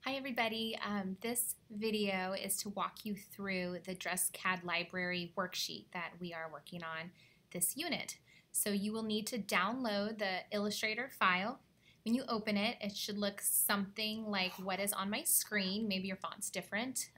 Hi everybody, this video is to walk you through the DressCAD library worksheet that we are working on this unit. So you will need to download the Illustrator file. When you open it, it should look something like what is on my screen. Maybe your font's different,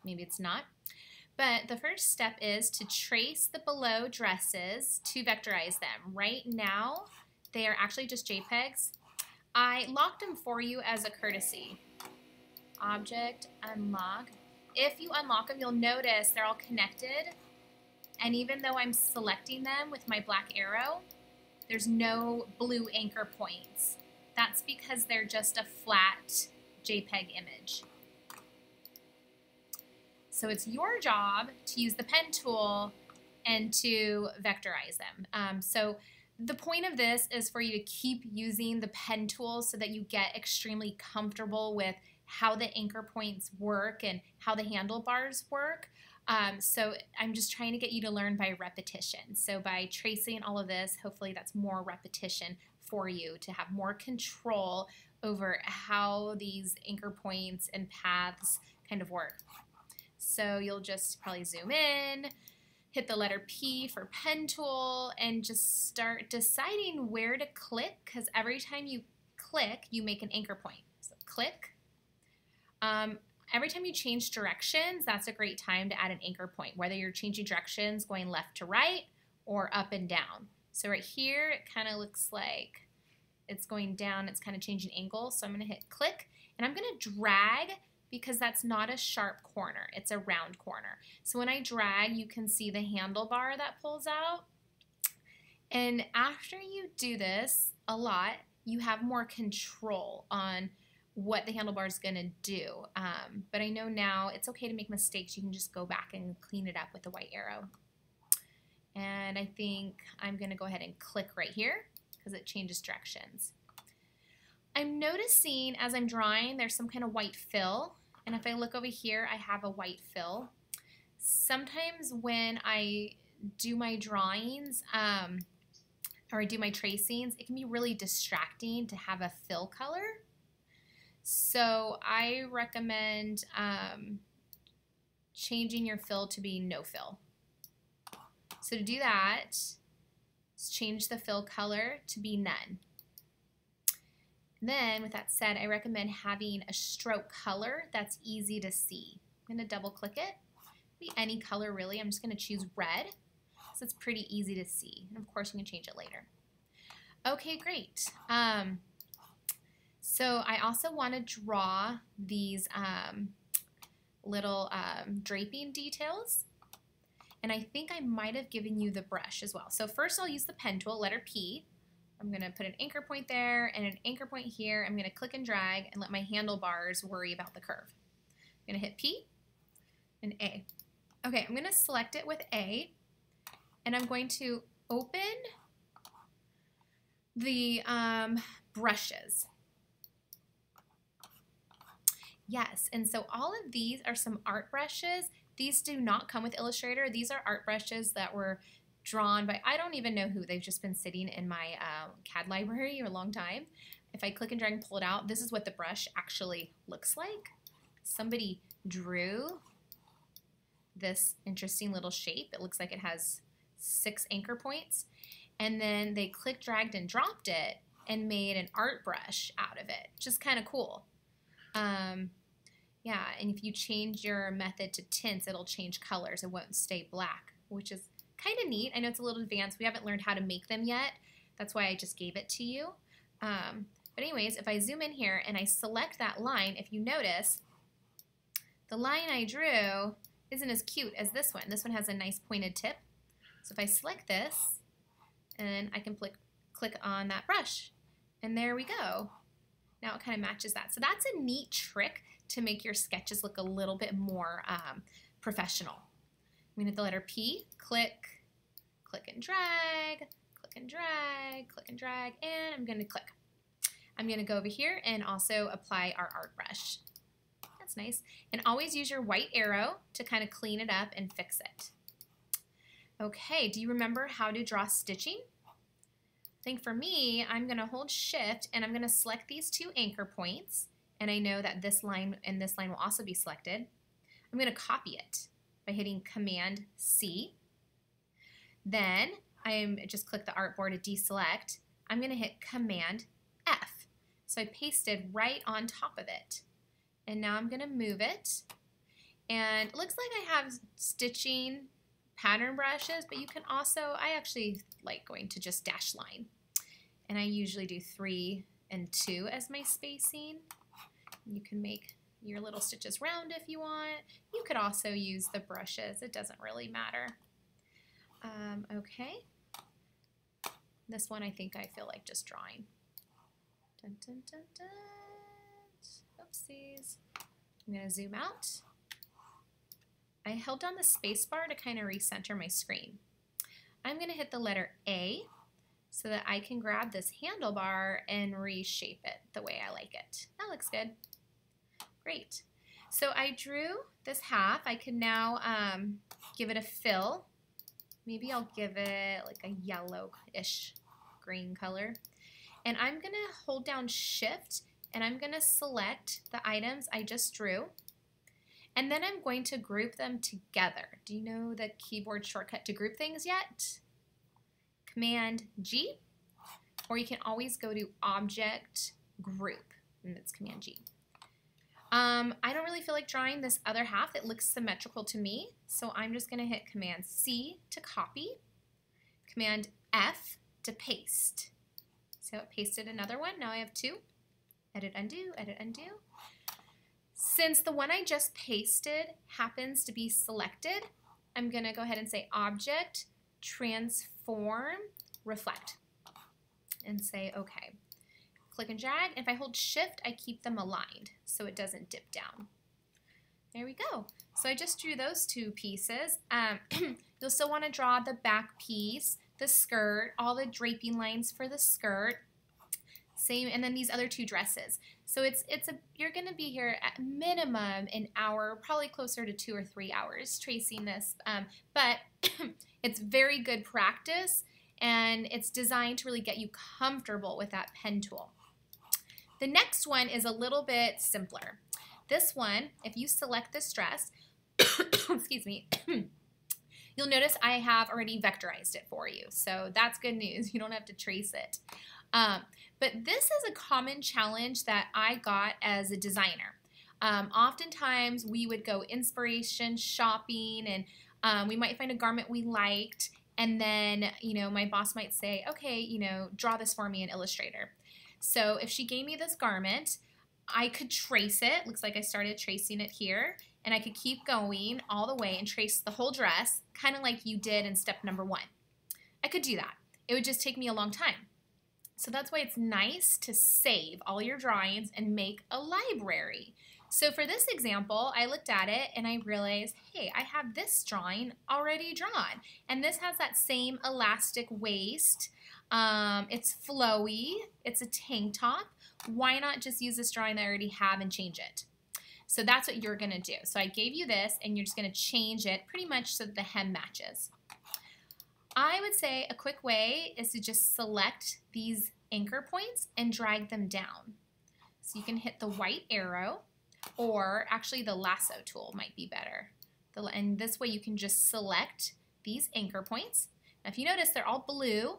maybe it's not. But the first step is to trace the below dresses to vectorize them. Right now, they are actually just JPEGs. I locked them for you as a courtesy. Object, unlock. If you unlock them, you'll notice they're all connected. And even though I'm selecting them with my black arrow, there's no blue anchor points. That's because they're just a flat JPEG image. So it's your job to use the pen tool and to vectorize them. So the point of this is for you to keep using the pen tool so that you get extremely comfortable with how the anchor points work and how the handlebars work. So I'm just trying to get you to learn by repetition. So by tracing all of this, hopefully that's more repetition for you to have more control over how these anchor points and paths kind of work. So you'll just probably zoom in, hit the letter P for pen tool, and just start deciding where to click, because every time you click, you make an anchor point. So click. Every time you change directions, that's a great time to add an anchor point, whether you're changing directions going left to right or up and down. So right here, it kind of looks like it's going down, it's kind of changing angle. So I'm going to hit click, and I'm going to drag because that's not a sharp corner, it's a round corner. So when I drag, you can see the handlebar that pulls out. And after you do this a lot, you have more control on what the handlebar is going to do. But I know now it's okay to make mistakes. You can just go back and clean it up with the white arrow. And I think I'm going to go ahead and click right here because it changes directions. I'm noticing as I'm drawing there's some kind of white fill. And if I look over here, I have a white fill. Sometimes when I do my drawings or I do my tracings, it can be really distracting to have a fill color. So I recommend changing your fill to be no fill. So to do that, change the fill color to be none. Then, with that said, I recommend having a stroke color that's easy to see. I'm going to double click it. Be any color really. I'm just going to choose red, so it's pretty easy to see. And of course, you can change it later. Okay, great. So I also want to draw these little draping details. And I think I might have given you the brush as well. So first I'll use the pen tool, letter P. I'm going to put an anchor point there and an anchor point here. I'm going to click and drag and let my handlebars worry about the curve. I'm going to hit P and A. Okay, I'm going to select it with A, and I'm going to open the brushes. Yes, and so all of these are some art brushes. These do not come with Illustrator. These are art brushes that were drawn by, I don't even know who. They've just been sitting in my CAD library for a long time. If I click and drag and pull it out, this is what the brush actually looks like. Somebody drew this interesting little shape. It looks like it has 6 anchor points. And then they click, dragged, and dropped it and made an art brush out of it, which is kind of cool. Yeah, and if you change your method to tints, it'll change colors. It won't stay black, which is kind of neat. I know it's a little advanced. We haven't learned how to make them yet. That's why I just gave it to you. But anyways, if I zoom in here and I select that line, if you notice, the line I drew isn't as cute as this one. This one has a nice pointed tip. So if I select this, and I can click on that brush, and there we go. Now it kind of matches that. So that's a neat trick to make your sketches look a little bit more professional. I'm going to hit the letter P, click, click and drag, click and drag, click and drag, and I'm going to click. I'm going to go over here and also apply our art brush. That's nice. And always use your white arrow to kind of clean it up and fix it. Okay, do you remember how to draw stitching? I think for me, I'm going to hold shift and I'm going to select these 2 anchor points and I know that this line and this line will also be selected. I'm going to copy it by hitting Command C. Then I'm just click the artboard to deselect. I'm going to hit Command F. So I pasted right on top of it. And now I'm going to move it. And it looks like I have stitching pattern brushes, but you can also, I actually like going to just dash line. And I usually do 3 and 2 as my spacing. You can make your little stitches round if you want. You could also use the brushes. It doesn't really matter. Okay. This one I think I feel like just drawing. Dun, dun, dun, dun. Oopsies. I'm going to zoom out. I held down the space bar to kind of recenter my screen. I'm going to hit the letter A so that I can grab this handlebar and reshape it the way I like it. That looks good. Great. So I drew this half. I can now give it a fill. Maybe I'll give it like a yellowish green color. And I'm going to hold down Shift and I'm going to select the items I just drew. And then I'm going to group them together. Do you know the keyboard shortcut to group things yet? Command G, or you can always go to Object Group, and it's Command G. I don't really feel like drawing this other half. It looks symmetrical to me, so I'm just going to hit Command C to copy, Command F to paste. So it pasted another one. Now I have 2. Edit, undo, edit, undo. Since the one I just pasted happens to be selected, I'm going to go ahead and say Object, Transform, Reflect, and say OK. Click and drag. If I hold Shift, I keep them aligned so it doesn't dip down. There we go. So I just drew those 2 pieces. You'll still want to draw the back piece, the skirt, all the draping lines for the skirt. Same, and then these other 2 dresses. So you're going to be here at minimum an hour, probably closer to 2 or 3 hours tracing this. But it's very good practice, and it's designed to really get you comfortable with that pen tool. The next one is a little bit simpler. This one, if you select this dress, excuse me, you'll notice I have already vectorized it for you. So that's good news. You don't have to trace it. But this is a common challenge that I got as a designer. Oftentimes we would go inspiration shopping, and we might find a garment we liked, and then my boss might say, okay, draw this for me in Illustrator. So if she gave me this garment, I could trace it. Looks like I started tracing it here, and I could keep going all the way and trace the whole dress, kind of like you did in step number 1. I could do that. It would just take me a long time. So that's why it's nice to save all your drawings and make a library. So for this example, I looked at it and I realized, hey, I have this drawing already drawn. And this has that same elastic waist. It's flowy. It's a tank top. Why not just use this drawing that I already have and change it? So that's what you're going to do. So I gave you this, and you're just going to change it pretty much so that the hem matches. I would say a quick way is to just select these anchor points and drag them down. So you can hit the white arrow, or actually the lasso tool might be better. And this way you can just select these anchor points. Now if you notice, they're all blue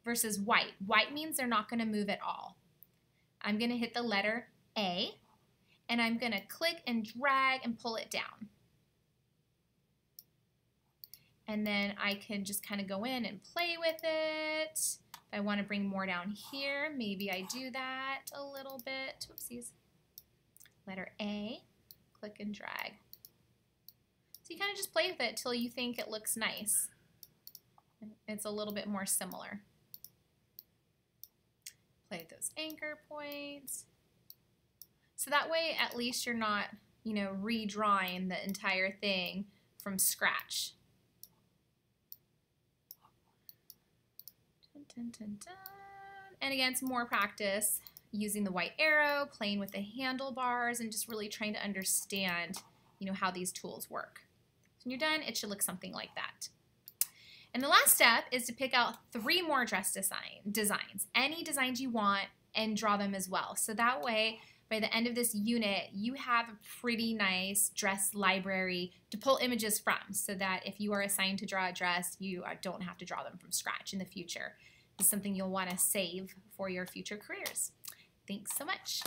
versus white. White means they're not going to move at all. I'm going to hit the letter A, and I'm going to click and drag and pull it down. And then I can just kind of go in and play with it. If I want to bring more down here, maybe I do that a little bit. Oopsies. Letter A, click and drag. So you kind of just play with it till you think it looks nice. It's a little bit more similar. Play with those anchor points. So that way at least you're not, redrawing the entire thing from scratch. Dun, dun, dun. And again, it's more practice using the white arrow, playing with the handlebars, and just really trying to understand, how these tools work. So when you're done, it should look something like that. And the last step is to pick out 3 more dress designs, any designs you want, and draw them as well. So that way, by the end of this unit, you have a pretty nice dress library to pull images from so that if you are assigned to draw a dress, you don't have to draw them from scratch in the future. It's something you'll want to save for your future careers. Thanks so much.